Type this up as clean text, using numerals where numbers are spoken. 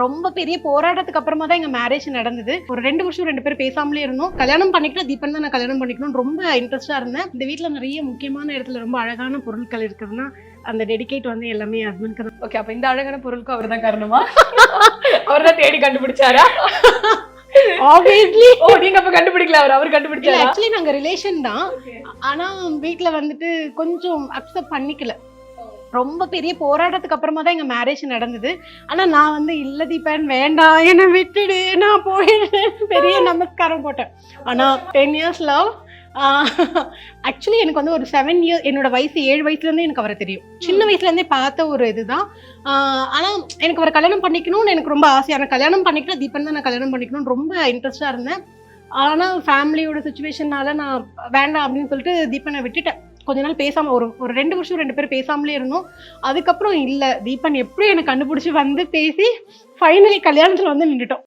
ரொம்ப பெரிய போராட்டத்துக்கு அப்புறமா தான் எங்க மேரேஜ் நடந்தது. ஒரு 2 வருஷம் 2 பேரும் பேசாமலே இருந்தோம். கல்யாணம் பண்ணிக்கிட்டா தீபன் தான் நான் கல்யாணம் பண்ணிக்கணும்னு ரொம்ப இன்ட்ரெஸ்டா இருந்தேன். இந்த வீட்ல நிறைய முக்கியமான இடத்துல ரொம்ப அழகான பொருட்கள் இருக்குதுன்னா அந்த டெடிகேட் வந்து எல்லாமே ஹஸ்பண்ட்க்கு தான். ஓகே, அப்ப இந்த அழகான பொருளுக்கு அவர் தான் காரணமா? அவர் தான் தேடி கண்டுபிடிச்சாரா? ஆப்வியஸ்லி. ஓ, நீங்க அப்ப கண்டுபிடிக்கல, அவர் கண்டுபிடிச்சாரா? ஆக்சுவலி நாங்க ரிலேஷன் தான். ஆனா வீட்ல வந்துட்டு கொஞ்சம் அக்செப்ட் பண்ணிக்கல. ரொம்ப பெரிய போராட்டத்துக்கு அப்புறமா தான் எங்க மேரேஜ் நடந்தது. ஆனா நான் வந்து இல்ல தீபன் வேண்டாம், என்னை விட்டுடு, நான் போயிடுறேன், பெரிய நமஸ்காரம் போட்டேன். ஆனா 10 years லவ். ஆக்சுவலி எனக்கு வந்து ஒரு 7 years, என்னோட வயசு 7 வயசுல இருந்தே எனக்கு அவரை தெரியும். சின்ன வயசுல இருந்தே பார்த்த ஒரு இதுதான். ஆனா எனக்கு அவரை கல்யாணம் பண்ணிக்கணும்னு எனக்கு ரொம்ப ஆசை. ஆனா கல்யாணம் பண்ணிக்கிட்டா தீபன் தான் நான் கல்யாணம் பண்ணிக்கணும்னு ரொம்ப இன்ட்ரெஸ்டா இருந்தேன். ஆனா ஃபேமிலியோட சுச்சுவேஷன்னால நான் வேண்டாம் அப்படின்னு சொல்லிட்டு தீபனை விட்டுட்டேன். கொஞ்ச நாள் பேசாம ஒரு 2 வருஷம் 2 பேரும் பேசாமலே இருந்தோம். அதுக்கப்புறம் இல்ல தீபன் எப்படி எனக்கு கண்டுபிடிச்சி வந்து பேசி ஃபைனலி கல்யாணத்துல வந்து நின்றுட்டோம்.